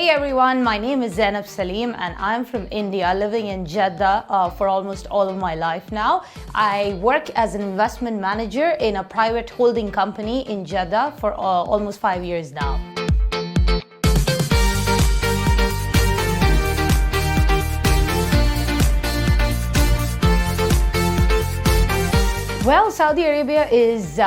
Hey everyone, my name is Zeinab Salim and I'm from India, living in Jeddah for almost all of my life now. I work as an investment manager in a private holding company in Jeddah for almost 5 years now. Well, Saudi Arabia is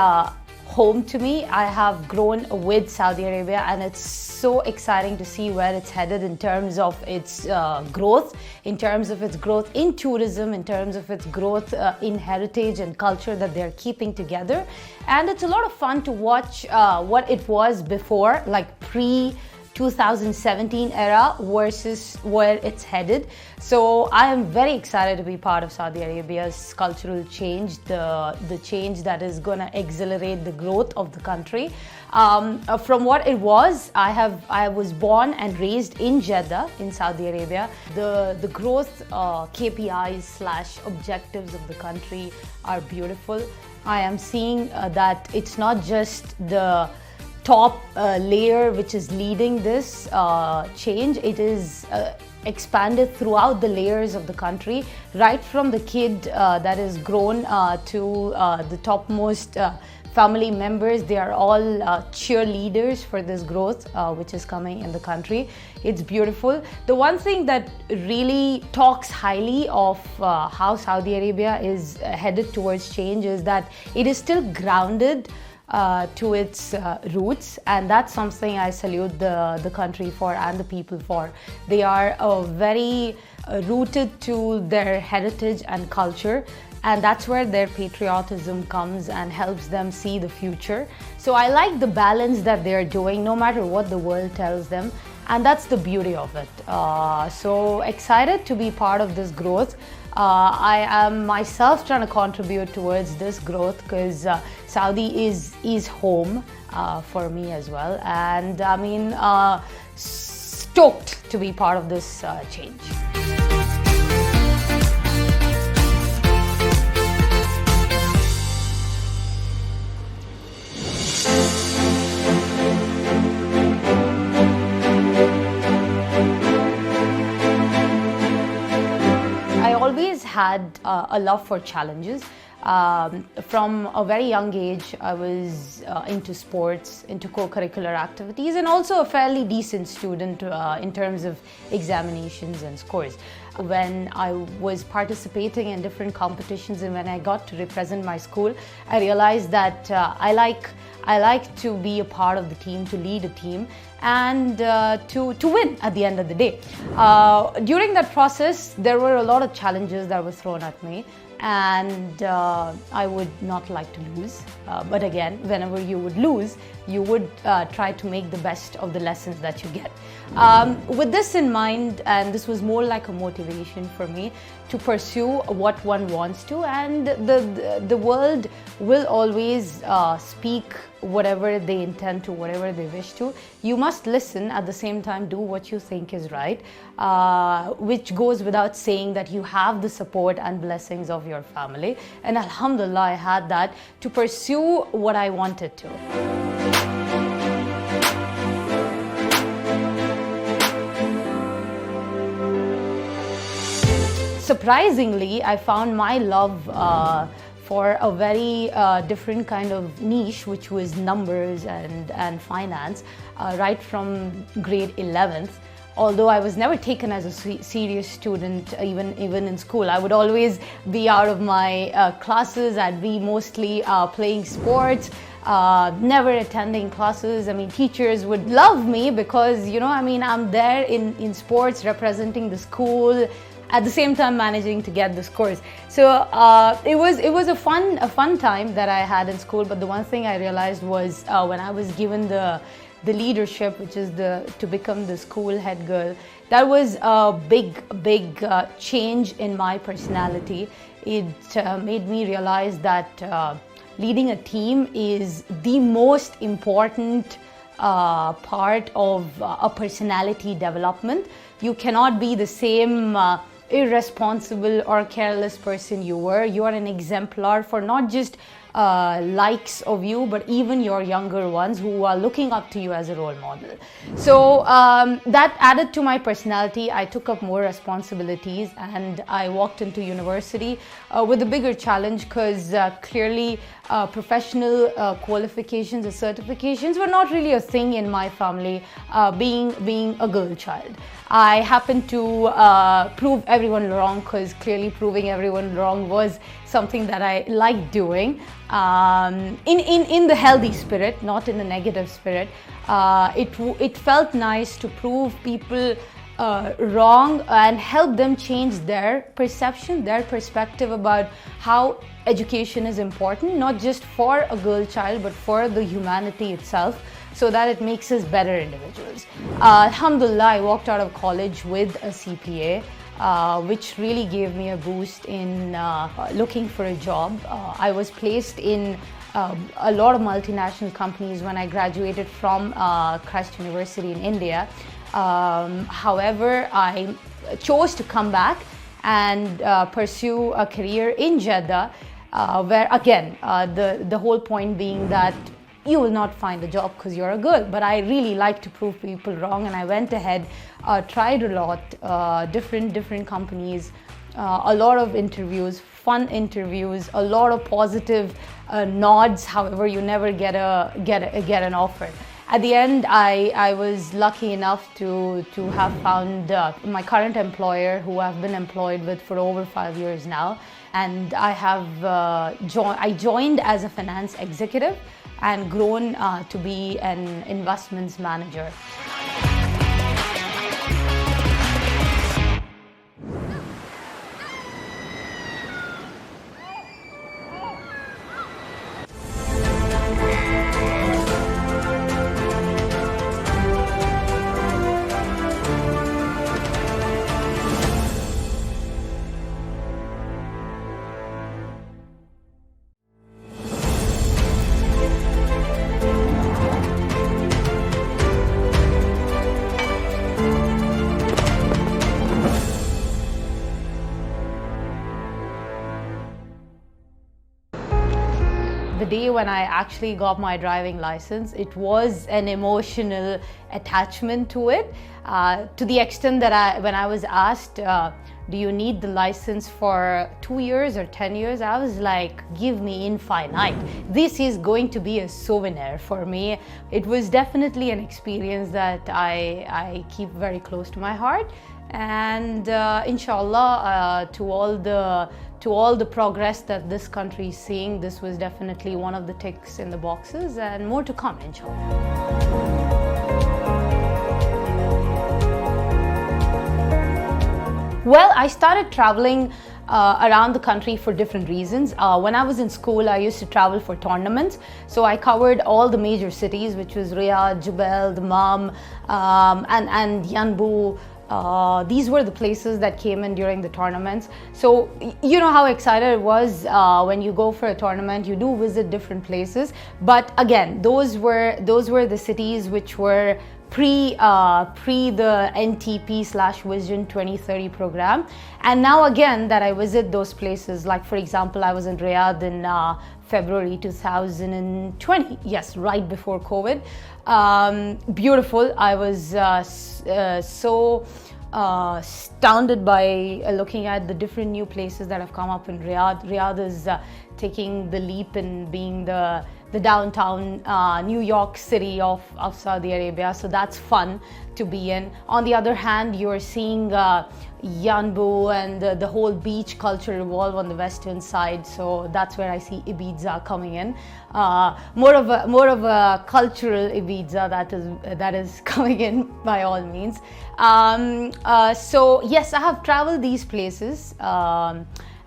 home to me. I have grown with Saudi Arabia and it's so exciting to see where it's headed in terms of its growth, in terms of its growth in tourism, in terms of its growth in heritage and culture that they're keeping together. And it's a lot of fun to watch what it was before, like pre-2017 era versus where it's headed. So I am very excited to be part of Saudi Arabia's cultural change, the change that is going to accelerate the growth of the country. From what it was, I was born and raised in Jeddah in Saudi Arabia. The growth KPIs / objectives of the country are beautiful. I am seeing that it's not just the top layer which is leading this change. It is expanded throughout the layers of the country, right from the kid that is grown to the topmost family members. They are all cheerleaders for this growth which is coming in the country. It's beautiful. The one thing that really talks highly of how Saudi Arabia is headed towards change is that it is still grounded to its roots, and that's something I salute the country for and the people for. They are very rooted to their heritage and culture, and that's where their patriotism comes and helps them see the future. So I like the balance that they're doing no matter what the world tells them, and that's the beauty of it. So excited to be part of this growth. I am myself trying to contribute towards this growth because Saudi is home for me as well, and I mean stoked to be part of this change. I always had a love for challenges. From a very young age, I was into sports, into co-curricular activities, and also a fairly decent student in terms of examinations and scores. When I was participating in different competitions and when I got to represent my school, I realized that I like to be a part of the team, to lead a team, and to win at the end of the day. During that process, there were a lot of challenges that were thrown at me, and I would not like to lose. But again, whenever you would lose, you would try to make the best of the lessons that you get. With this in mind, and this was more like a motivation for me to pursue what one wants to, and the world will always speak whatever they intend to, whatever they wish to. You must listen, at the same time do what you think is right, which goes without saying that you have the support and blessings of your family, and alhamdulillah I had that to pursue what I wanted to. Surprisingly, I found my love for a very different kind of niche, which was numbers and finance, right from grade 11th. Although I was never taken as a serious student, even in school. I would always be out of my classes. I'd be mostly playing sports, never attending classes. I mean, teachers would love me because, you know, I mean, I'm there in sports representing the school, at the same time managing to get the scores. So it was a fun time that I had in school. But the one thing I realized was when I was given the leadership, which is to become the school head girl, that was a big change in my personality. It made me realize that leading a team is the most important part of a personality development. You cannot be the same irresponsible or careless person you were. You are an exemplar for not just likes of you, but even your younger ones who are looking up to you as a role model. So that added to my personality. I took up more responsibilities and I walked into university with a bigger challenge, because clearly professional qualifications or certifications were not really a thing in my family, being a girl child. I happened to prove everyone wrong, because clearly proving everyone wrong was something that I liked doing, in the healthy spirit, not in the negative spirit. It felt nice to prove people wrong and help them change their perception, their perspective about how education is important, not just for a girl child, but for the humanity itself, so that it makes us better individuals. Alhamdulillah, I walked out of college with a CPA, which really gave me a boost in looking for a job. I was placed in a lot of multinational companies when I graduated from Christ University in India. However, I chose to come back and pursue a career in Jeddah, where again, the whole point being that you will not find a job because you're a girl. But I really like to prove people wrong, and I went ahead, tried a lot, different companies, a lot of interviews, fun interviews, a lot of positive nods. However, you never get an offer. At the end, I was lucky enough to have found my current employer, who I've been employed with for over 5 years now, and I joined as a finance executive and grown to be an investments manager. The day when I actually got my driving license, it was an emotional attachment to it, to the extent that when I was asked, do you need the license for 2 years or 10 years? I was like, give me infinite. This is going to be a souvenir for me. It was definitely an experience that I keep very close to my heart. And inshallah, to all the progress that this country is seeing, this was definitely one of the ticks in the boxes, and more to come, inshallah. Well, I started traveling around the country for different reasons. When I was in school, I used to travel for tournaments. So I covered all the major cities, which was Riyadh, Jubail, Dammam, and Yanbu. These were the places that came in during the tournaments. So you know how excited it was when you go for a tournament. You do visit different places, but again, those were the cities which were pre the NTP/Vision 2030 program. And now again that I visit those places, like for example, I was in Riyadh in February 2020, yes, right before COVID. Beautiful. I was so astounded by looking at the different new places that have come up in Riyadh. Riyadh is taking the leap in being the downtown New York City of Saudi Arabia, so that's fun to be in. On the other hand, you're seeing Yanbu and the whole beach culture evolve on the western side, so that's where I see Ibiza coming in. More of a cultural Ibiza that is coming in by all means. So yes, I have traveled these places.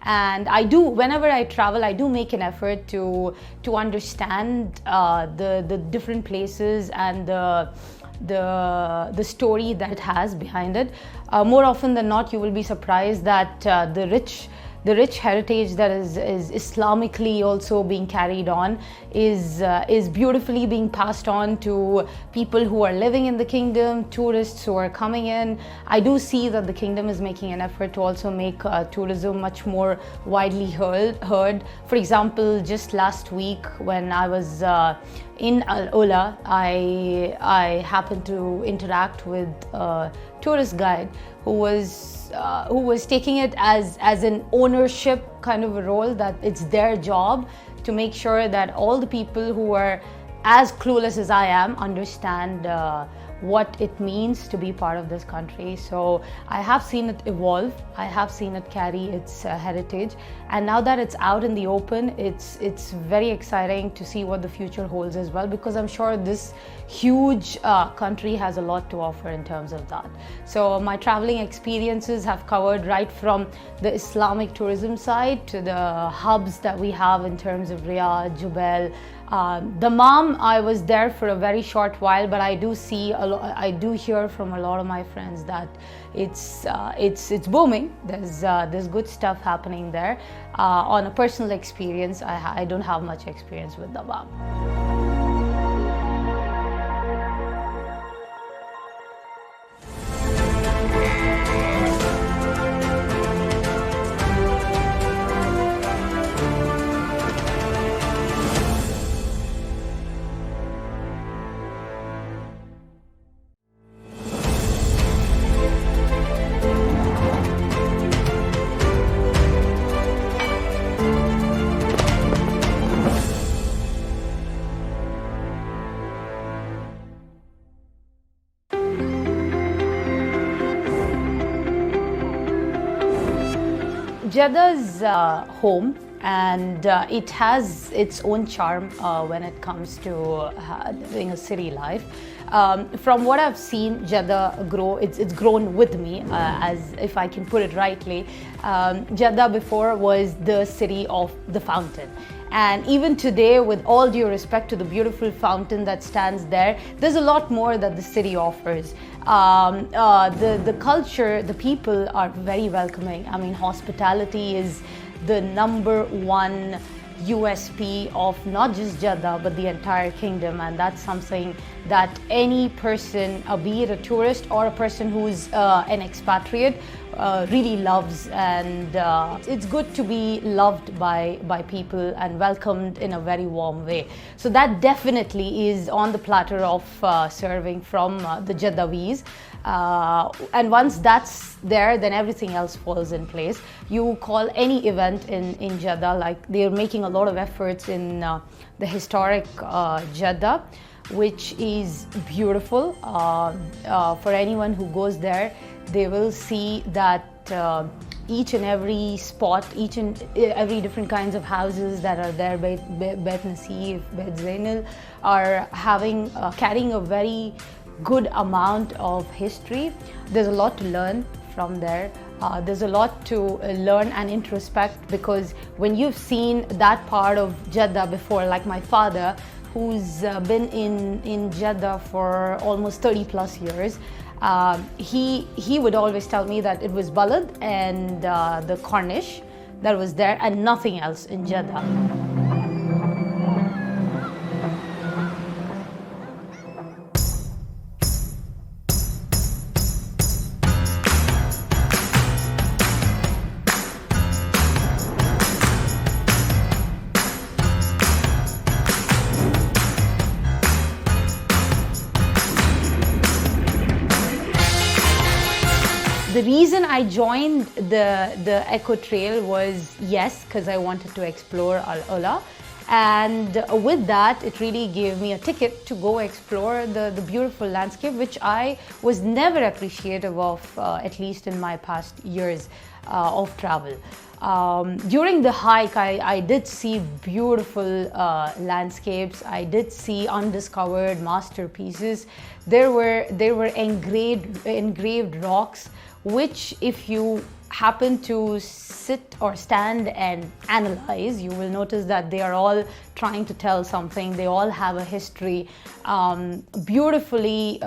And whenever I travel, I do make an effort to understand the different places and the story that it has behind it. More often than not, you will be surprised that the the rich heritage that is Islamically also being carried on is beautifully being passed on to people who are living in the kingdom, tourists who are coming in. I do see that the kingdom is making an effort to also make tourism much more widely heard. For example, just last week when I was in Al Ula, I happened to interact with a tourist guide who was taking it as an ownership kind of a role, that it's their job to make sure that all the people who are as clueless as I am understand what it means to be part of this country. So I have seen it evolve, I have seen it carry its heritage, and now that it's out in the open, it's very exciting to see what the future holds as well, because I'm sure this huge country has a lot to offer in terms of that. So my traveling experiences have covered right from the Islamic tourism side to the hubs that we have in terms of Riyadh, Jubail, Dammam. I was there for a very short while, but I do hear from a lot of my friends that it's booming. There's good stuff happening there. On a personal experience, I don't have much experience with Dammam. Jeddah's home, and it has its own charm when it comes to living a city life. From what I've seen Jeddah grow, it's grown with me, as if I can put it rightly. Jeddah before was the city of the fountain. And even today, with all due respect to the beautiful fountain that stands there, there's a lot more that the city offers. The culture, the people are very welcoming. I mean, hospitality is the #1 USP of not just Jeddah but the entire kingdom, and that's something that any person, be it a tourist or a person who's an expatriate, really loves. And it's good to be loved by people and welcomed in a very warm way. So that definitely is on the platter of serving from the Jeddahis. And once that's there, then everything else falls in place. You call any event in Jeddah, like they're making a lot of efforts in the historic Jeddah, which is beautiful. For anyone who goes there, they will see that each and every spot, each and every different kinds of houses that are there, Bet Nasif, Bet Zainab, are carrying a very good amount of history. There's a lot to learn from there. There's a lot to learn and introspect, because when you've seen that part of Jeddah before, like my father, who's been in Jeddah for almost 30 plus years, he would always tell me that it was Balad and the Corniche that was there and nothing else in Jeddah. The reason I joined the Eco Trail was, yes, because I wanted to explore Al Ula, and with that it really gave me a ticket to go explore the beautiful landscape, which I was never appreciative of, at least in my past years of travel. During the hike, I did see beautiful landscapes. I did see undiscovered masterpieces. There were engraved rocks, which if you happen to sit or stand and analyze, you will notice that they are all trying to tell something. They all have a history, beautifully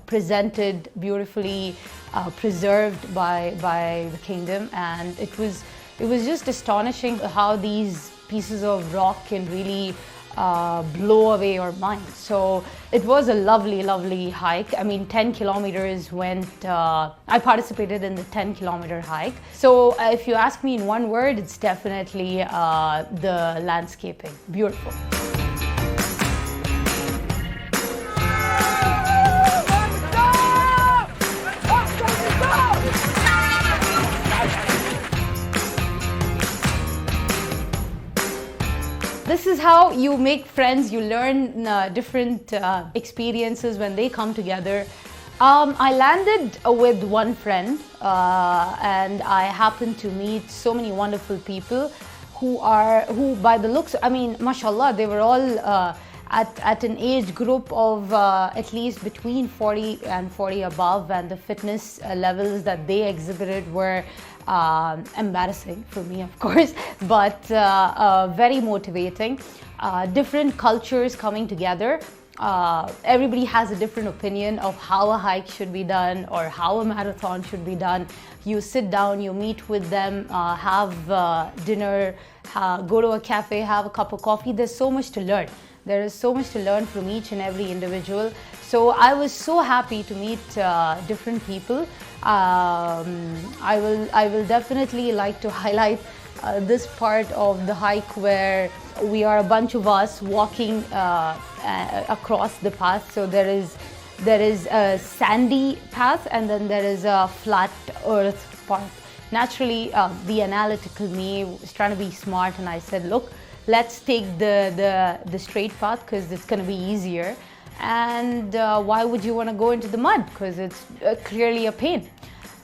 presented, beautifully preserved by the kingdom, and it it was just astonishing how these pieces of rock can really blow away your mind. So it was a lovely, lovely hike. I mean, 10 kilometers went, I participated in the 10-kilometer hike. So if you ask me in one word, it's definitely the landscaping. Beautiful. This is how you make friends. You learn different experiences when they come together. I landed with one friend and I happened to meet so many wonderful people who by the looks, I mean, mashallah, they were all at an age group of at least between 40 and 40 above, and the fitness levels that they exhibited were embarrassing for me, of course, but very motivating. Different cultures coming together. Everybody has a different opinion of how a hike should be done or how a marathon should be done. You sit down, you meet with them, have dinner, go to a cafe, have a cup of coffee. There's so much to learn. There is so much to learn from each and every individual. So I was so happy to meet different people. I will definitely like to highlight this part of the hike where we are a bunch of us walking across the path. So there is a sandy path and then there is a flat earth path. Naturally, the analytical me was trying to be smart, and I said, look, let's take the straight path because it's going to be easier. And why would you want to go into the mud? Because it's clearly a pain.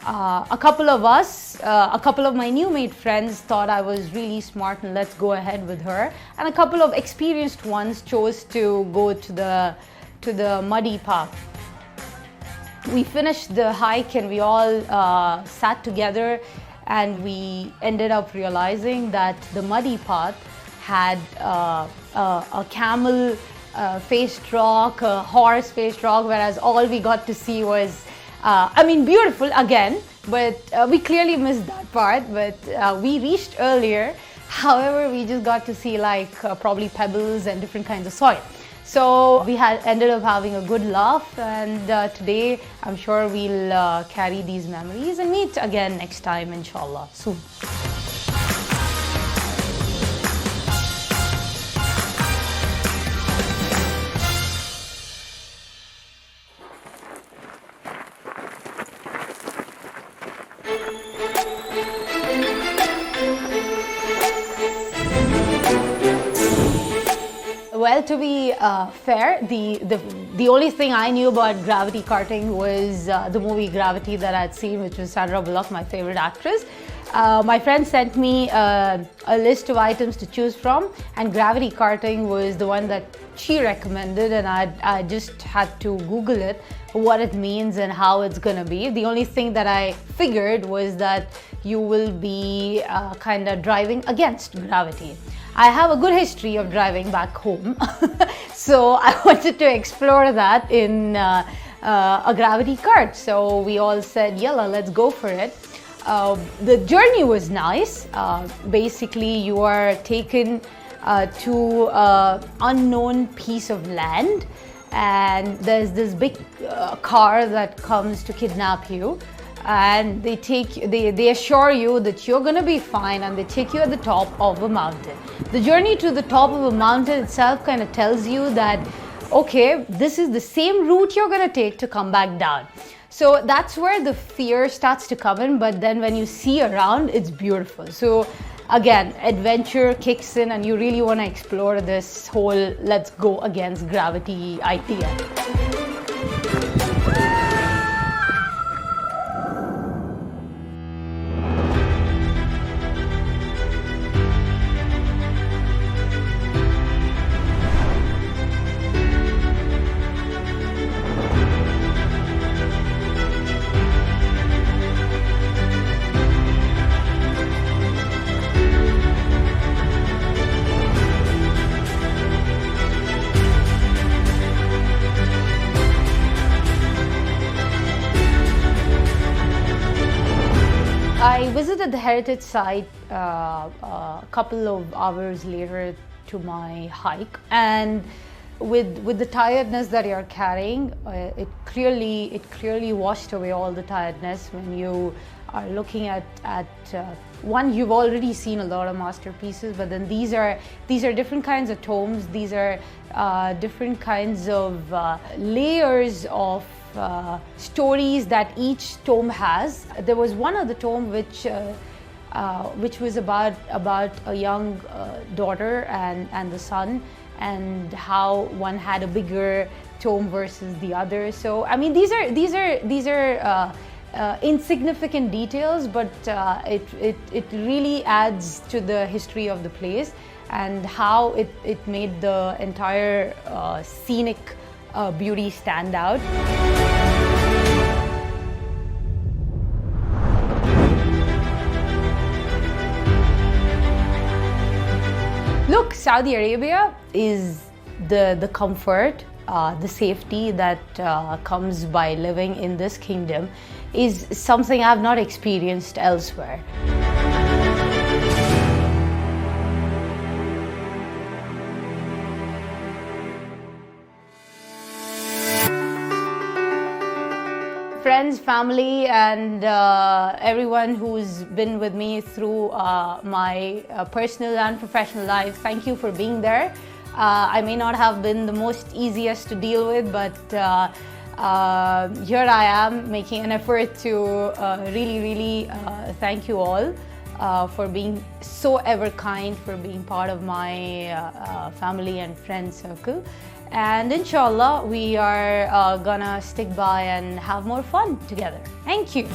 A couple of us, a couple of my new made friends thought I was really smart and let's go ahead with her. And a couple of experienced ones chose to go to the muddy path. We finished the hike and we all sat together, and we ended up realizing that the muddy path had a camel faced rock, a horse faced rock, whereas all we got to see was, I mean, beautiful again, but we clearly missed that part, but we reached earlier. However, we just got to see like probably pebbles and different kinds of soil. So we ended up having a good laugh, and today I'm sure we'll carry these memories and meet again next time, inshallah, soon. Well, to be fair, the only thing I knew about gravity karting was the movie Gravity that I'd seen, which was Sandra Bullock, my favorite actress. My friend sent me a list of items to choose from, and gravity karting was the one that she recommended, and I just had to Google it, what it means and how it's gonna be. The only thing that I figured was that you will be kind of driving against gravity. I have a good history of driving back home, so I wanted to explore that in a gravity kart. So we all said, yalla, let's go for it. The journey was nice. Basically, you are taken to an unknown piece of land, and there's this big car that comes to kidnap you. And they assure you that you're gonna be fine, and they take you at the top of a mountain. The journey to the top of a mountain itself kind of tells you that, okay, this is the same route you're gonna take to come back down. So that's where the fear starts to come in, but then when you see around, it's beautiful. So again, adventure kicks in, and you really wanna explore this whole let's go against gravity idea. at the heritage site a couple of hours later to my hike, and with the tiredness that you're carrying, it clearly washed away all the tiredness when you are looking at one. You've already seen a lot of masterpieces, but then these are different kinds of tomes. These are different kinds of layers of stories that each tome has. There was one other tome which was about a young daughter and the son, and how one had a bigger tome versus the other. So I mean, these are insignificant details, but it really adds to the history of the place and how it made the entire scenic beauty stand out. Look, Saudi Arabia is the comfort, the safety that comes by living in this kingdom is something I've not experienced elsewhere. Friends, family, and everyone who's been with me through my personal and professional life, thank you for being there. I may not have been the most easiest to deal with, but here I am making an effort to really thank you all for being so ever kind, for being part of my family and friend circle. And inshallah, we are gonna stick by and have more fun together. Thank you.